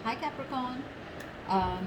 Hi Capricorn.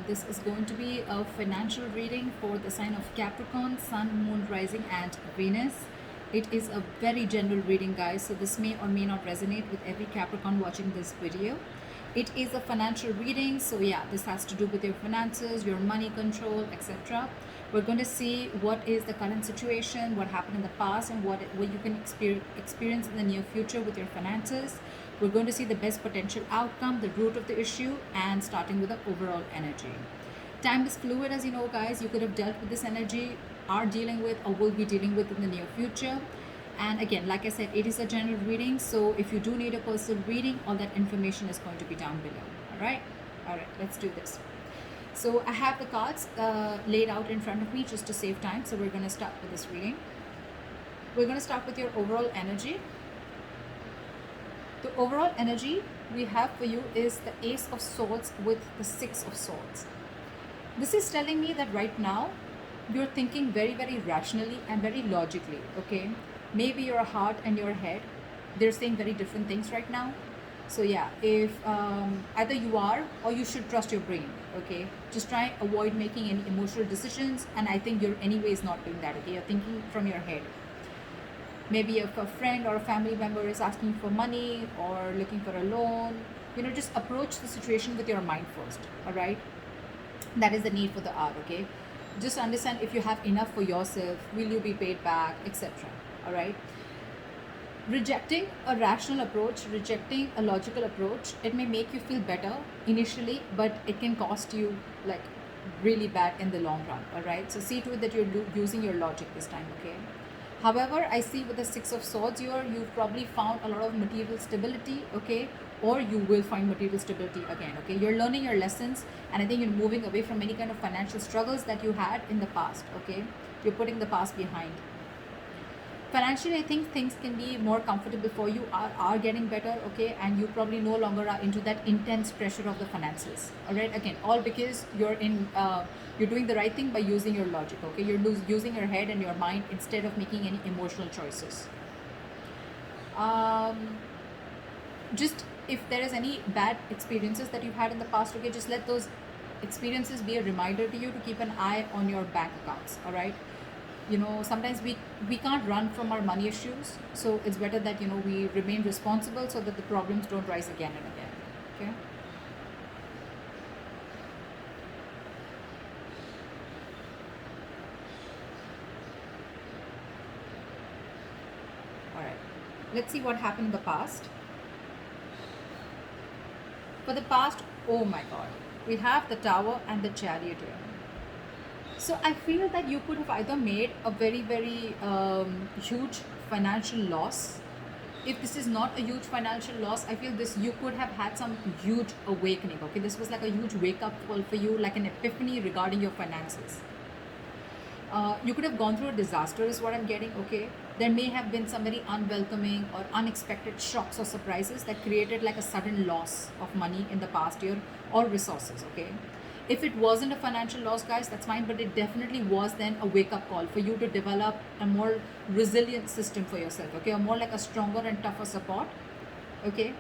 This is going to be a financial reading for the sign of Capricorn, Sun, Moon, Rising, and Venus. It is a very general reading, guys, so this may or may not resonate with every Capricorn watching this video. It is a financial reading, so yeah, this has to do with your finances, your money control, etc. We're going to see what is the current situation, what happened in the past, and what you can experience in the near future with your finances. We're going to see the best potential outcome, the root of the issue, and starting with the overall energy. Time is fluid, as you know, guys. You could have dealt with this energy, are dealing with, or will be dealing with in the near future. And again, like I said, it is a general reading, so if you do need a personal reading, all that information is going to be down below. All right, let's do this. So I have the cards laid out in front of me just to save time, so we're going to start with this reading. We're going to start with your overall energy. The overall energy we have for you is the Ace of Swords with the Six of Swords. This is telling me that right now you're thinking very, very rationally and very logically, okay? Maybe your heart and your head, they're saying very different things right now. So yeah, if either you are or you should trust your brain, okay? Just try avoid making any emotional decisions, and I think you're anyways not doing that, okay? You're thinking from your head. Maybe if a friend or a family member is asking for money or looking for a loan, just approach the situation with your mind first, all right? That is the need for the hour, okay? Just understand if you have enough for yourself, will you be paid back, etc. All right? Rejecting a rational approach, rejecting a logical approach, it may make you feel better initially, but it can cost you like really bad in the long run, all right? So see to it that you're using your logic this time, okay? However, I see with the Six of Swords here, you've probably found a lot of material stability, okay? Or you will find material stability again, okay? You're learning your lessons, and I think you're moving away from any kind of financial struggles that you had in the past, okay? You're putting the past behind. Financially, I think things can be more comfortable for you, are getting better, okay? And you probably no longer are into that intense pressure of the finances, all right? Again, all because you're doing the right thing by using your logic, okay? You're using your head and your mind instead of making any emotional choices. Just if there is any bad experiences that you've had in the past, okay, just let those experiences be a reminder to you to keep an eye on your bank accounts, all right? Sometimes we can't run from our money issues, so it's better that we remain responsible so that the problems don't rise again and again, okay? All right, let's see what happened in the past. For the past, oh my god, we have the Tower and the Chariot here. So I feel that you could have either made a very, very huge financial loss. If this is not a huge financial loss, I feel you could have had some huge awakening, okay? This was like a huge wake-up call for you, like an epiphany regarding your finances. You could have gone through a disaster is what I'm getting, okay? There may have been some very unwelcoming or unexpected shocks or surprises that created like a sudden loss of money in the past year or resources, okay? If it wasn't a financial loss, guys, that's fine, but it definitely was then a wake-up call for you to develop a more resilient system for yourself, okay? Or more like a stronger and tougher support, okay?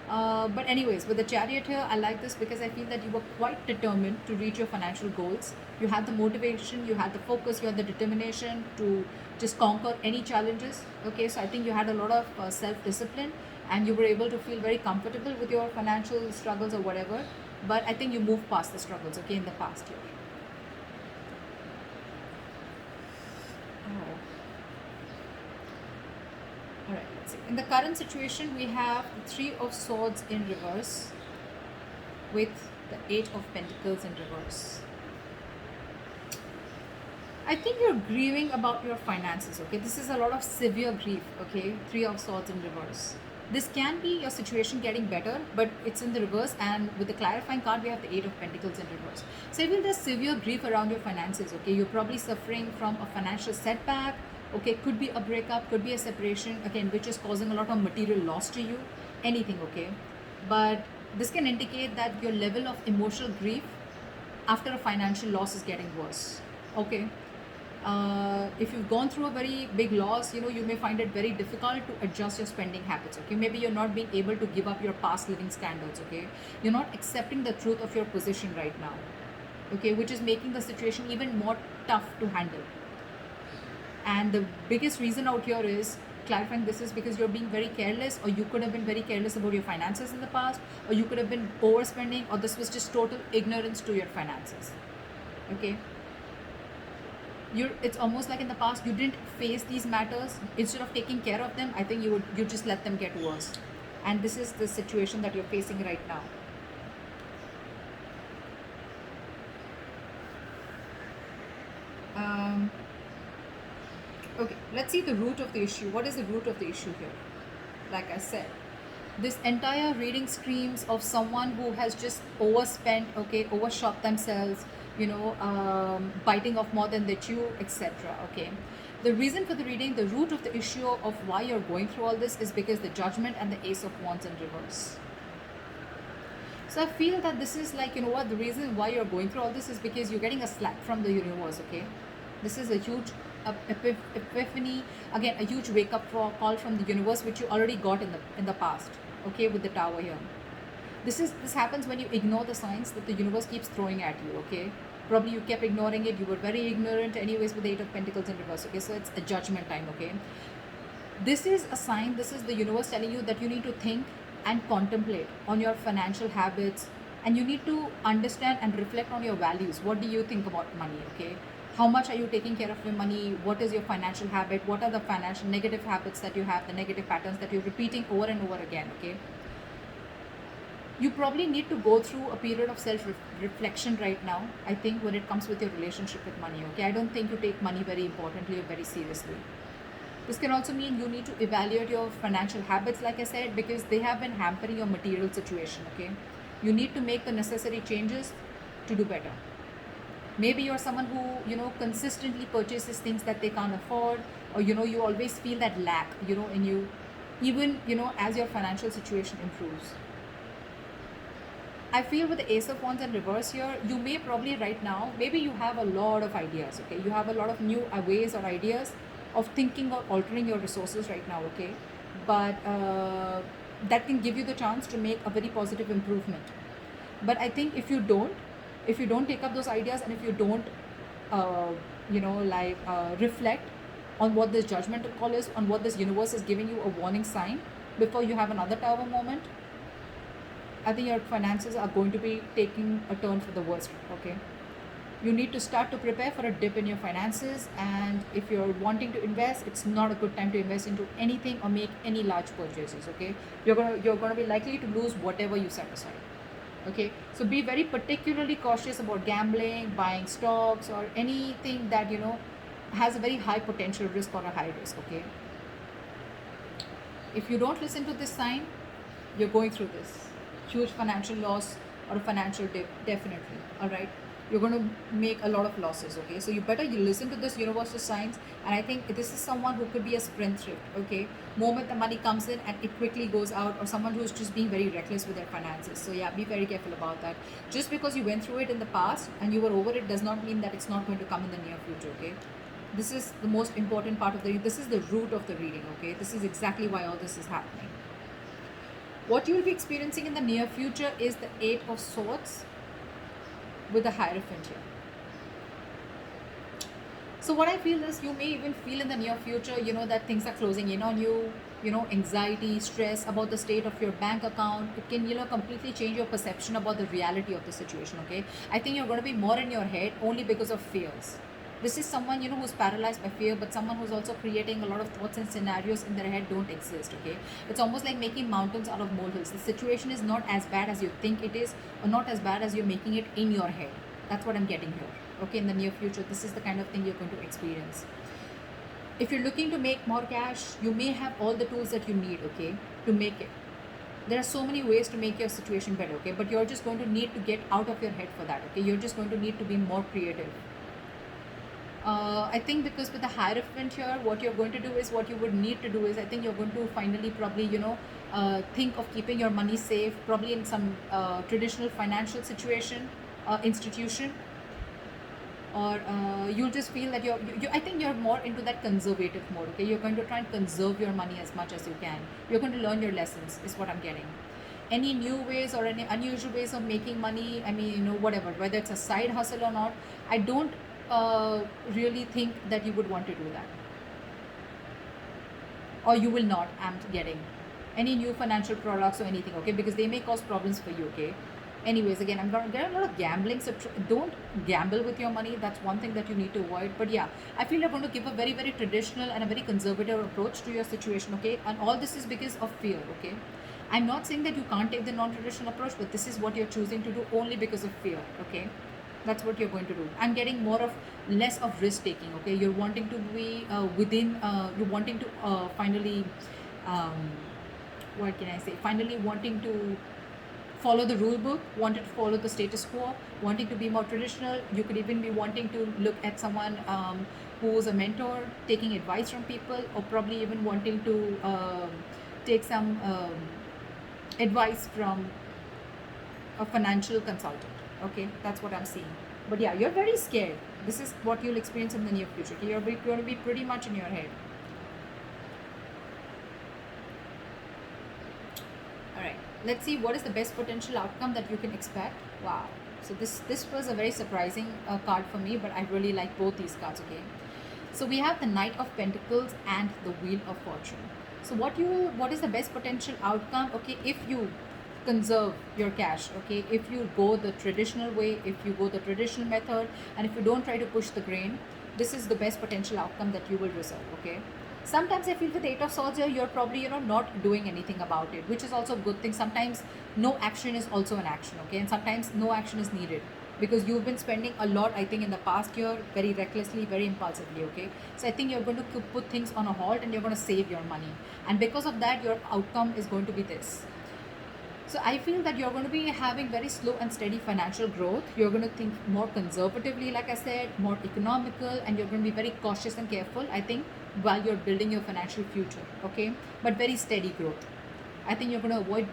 But anyways, with the Chariot here, I like this because I feel that you were quite determined to reach your financial goals. You had the motivation, you had the focus, you had the determination to just conquer any challenges, okay? So I think you had a lot of self-discipline, and you were able to feel very comfortable with your financial struggles or whatever. But I think you moved past the struggles, okay, in the past year. Oh. All right, let's see. In the current situation, we have the Three of Swords in reverse with the Eight of Pentacles in reverse. I think you're grieving about your finances, okay? This is a lot of severe grief, okay? Three of Swords in reverse. This can be your situation getting better, but it's in the reverse, and with the clarifying card, we have the Eight of Pentacles in reverse. So even there's severe grief around your finances, okay? You're probably suffering from a financial setback, okay? Could be a breakup, could be a separation, again, which is causing a lot of material loss to you, anything, okay? But this can indicate that your level of emotional grief after a financial loss is getting worse, okay? If you've gone through a very big loss, you may find it very difficult to adjust your spending habits. Okay, maybe you're not being able to give up your past living standards. Okay, you're not accepting the truth of your position right now. Okay, which is making the situation even more tough to handle. And the biggest reason out here is clarifying this is because you're being very careless, or you could have been very careless about your finances in the past, or you could have been overspending, or this was just total ignorance to your finances. Okay, it's almost like in the past you didn't face these matters. Instead of taking care of them, I think you just let them get worse. And this is the situation that you're facing right now. Okay, let's see the root of the issue. What is the root of the issue here? Like I said, this entire reading screams of someone who has just overspent, okay, overshot themselves, biting off more than they chew, etc. Okay, the reason for the reading, the root of the issue of why you're going through all this is because the Judgment and the Ace of Wands in reverse. So I feel that this is like, the reason why you're going through all this is because you're getting a slap from the universe. Okay, this is a huge epiphany, again a huge wake up call from the universe, which you already got in the past. Okay, with the Tower here, this happens when you ignore the signs that the universe keeps throwing at you. Okay, probably you kept ignoring it, you were very ignorant anyways with the Eight of Pentacles in reverse. Okay, so it's a judgment time. Okay, this is a sign, this is the universe telling you that you need to think and contemplate on your financial habits, and you need to understand and reflect on your values. What do you think about money? Okay, how much are you taking care of your money? What is your financial habit? What are the financial negative habits that you have, the negative patterns that you're repeating over and over again? Okay, you probably need to go through a period of self reflection right now, I think, when it comes with your relationship with money. Okay, I don't think you take money very importantly or very seriously. This can also mean you need to evaluate your financial habits, like I said, because they have been hampering your material situation. Okay, you need to make the necessary changes to do better. Maybe you're someone who consistently purchases things that they can't afford, or you always feel that lack in you, even as your financial situation improves. I feel with the Ace of Wands in reverse here, you may probably right now, maybe you have a lot of ideas. Okay, you have a lot of new ways or ideas of thinking or altering your resources right now. Okay, but that can give you the chance to make a very positive improvement. But I think if you don't take up those ideas, and if you don't reflect on what this judgmental call is, on what this universe is giving you a warning sign before you have another Tower moment, I think your finances are going to be taking a turn for the worst. Okay, you need to start to prepare for a dip in your finances, and if you're wanting to invest, it's not a good time to invest into anything or make any large purchases. Okay, you're gonna be likely to lose whatever you set aside. Okay, so be very particularly cautious about gambling, buying stocks, or anything that has a very high potential risk or a high risk. Okay, if you don't listen to this sign, you're going through this huge financial loss or a financial dip, definitely. All right, you're going to make a lot of losses. Okay, so you listen to this universal signs, and I think this is someone who could be a spendthrift. Okay, moment the money comes in and it quickly goes out, or someone who's just being very reckless with their finances. So yeah, be very careful about that. Just because you went through it in the past and you were over it does not mean that it's not going to come in the near future. Okay, this is the most important part of this is the root of the reading. Okay, this is exactly why all this is happening. What you will be experiencing in the near future is the Eight of Swords with the Hierophant here. So what I feel is you may even feel in the near future, that things are closing in on you, anxiety, stress about the state of your bank account. It can, completely change your perception about the reality of the situation. Okay, I think you're going to be more in your head only because of fears. This is someone who's paralyzed by fear, but someone who's also creating a lot of thoughts and scenarios in their head don't exist. Okay, it's almost like making mountains out of molehills. The situation is not as bad as you think it is, or not as bad as you're making it in your head. That's what I'm getting here. Okay, in the near future, this is the kind of thing you're going to experience. If you're looking to make more cash, you may have all the tools that you need. Okay, to make it. There are so many ways to make your situation better. Okay, but you're just going to need to get out of your head for that. Okay, you're just going to need to be more creative. I think because with the Hierophant here, what you're going to do is, what you would need to do is, I think you're going to finally probably, think of keeping your money safe, probably in some traditional financial situation, institution. or you'll just feel that I think you're more into that conservative mode. Okay, you're going to try and conserve your money as much as you can. You're going to learn your lessons, is what I'm getting. Any new ways or any unusual ways of making money, I mean, whatever, whether it's a side hustle or not, I don't really think that you would want to do that, or you will not. I'm getting any new financial products or anything, okay, because they may cause problems for you, okay. Anyways, again, I'm gonna get a lot of gambling, so don't gamble with your money. That's one thing that you need to avoid. But yeah, I feel you're going to give a very very traditional and a very conservative approach to your situation, okay, and all this is because of fear, okay. I'm not saying that you can't take the non-traditional approach, but this is what you're choosing to do only because of fear, okay. That's what you're going to do. I'm getting more of less of risk taking, okay. You're wanting to be within you're wanting to finally um, what can I say, finally wanting to follow the rule book, wanted to follow the status quo, wanting to be more traditional. You could even be wanting to look at someone who's a mentor, taking advice from people, or probably even wanting to take some advice from a financial consultant. Okay, that's what I'm seeing. But yeah, you're very scared. This is what you'll experience in the near future. Okay? You're going to be pretty much in your head. All right, let's see what is the best potential outcome that you can expect. Wow. So this was a very surprising card for me, but I really like both these cards. Okay. So we have the Knight of Pentacles and the Wheel of Fortune. So what is the best potential outcome? Okay, if you conserve your cash, okay, if you go the traditional way, if you go the traditional method, and if you don't try to push the grain, this is the best potential outcome that you will receive, okay. Sometimes I feel with Eight of Swords here, you're probably not doing anything about it, which is also a good thing. Sometimes no action is also an action, okay, and sometimes no action is needed because you've been spending a lot, I think, in the past year, very recklessly, very impulsively, okay. So I think you're going to put things on a halt and you're going to save your money, and because of that your outcome is going to be this. So I feel that you're going to be having very slow and steady financial growth. You're going to think more conservatively, like I said, more economical, and you're going to be very cautious and careful, I think, while you're building your financial future, okay? But very steady growth. I think you're going to avoid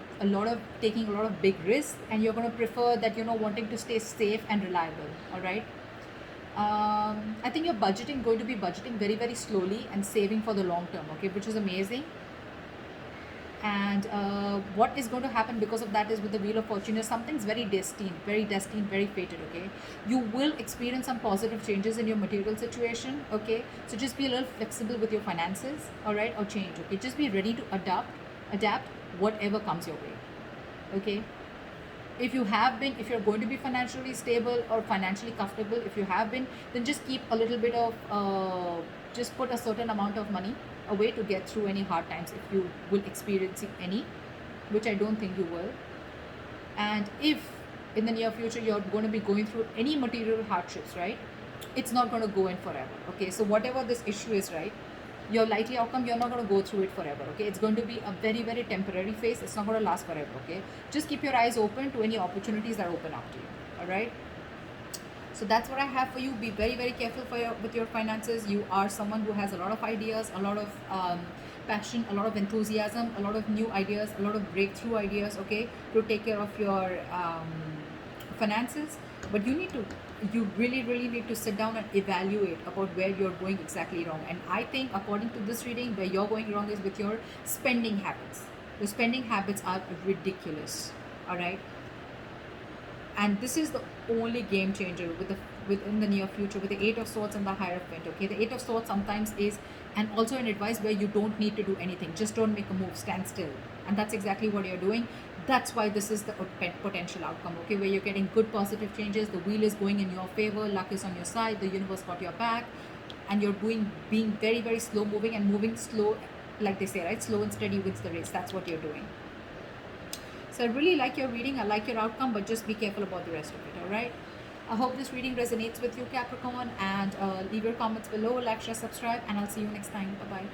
taking a lot of big risks, and you're going to prefer that, wanting to stay safe and reliable, all right? I think you're going to be budgeting very, very slowly and saving for the long term, okay, which is amazing. And what is going to happen because of that is with the Wheel of Fortune is something's very destined, very fated, okay. You will experience some positive changes in your material situation, okay. So just be a little flexible with your finances, all right, or change, okay. Just be ready to adapt whatever comes your way, okay. If you're going to be financially stable or financially comfortable, if you have been, then just keep a little bit of just put a certain amount of money away to get through any hard times if you will experience any, which I don't think you will. And if in the near future you're going to be going through any material hardships, right, it's not going to go in forever, okay. So whatever this issue is, right, your likely outcome, you're not going to go through it forever, okay. It's going to be a very very temporary phase. It's not going to last forever, okay. Just keep your eyes open to any opportunities that open up to you, all right. So that's what I have for you. Be very very careful with your finances. You are someone who has a lot of ideas, a lot of passion, a lot of enthusiasm, a lot of new ideas, a lot of breakthrough ideas, okay, to take care of your finances. But you really really need to sit down and evaluate about where you're going exactly wrong. And I think according to this reading, where you're going wrong is with your spending habits. The spending habits are ridiculous, all right. And this is the only game changer within the near future with the Eight of Swords and the Hierophant, okay. The Eight of Swords sometimes is, and also an advice where you don't need to do anything, just don't make a move, stand still, and that's exactly what you're doing. That's why this is the potential outcome, okay, where you're getting good positive changes. The wheel is going in your favor, luck is on your side, the universe got your back, and you're being very very slow moving, and moving slow, like they say, right, slow and steady wins the race. That's what you're doing. So I really like your reading, I like your outcome, but just be careful about the rest of it, all right. I hope this reading resonates with you, Capricorn, and leave your comments below, like, share, subscribe, and I'll see you next time. Bye bye.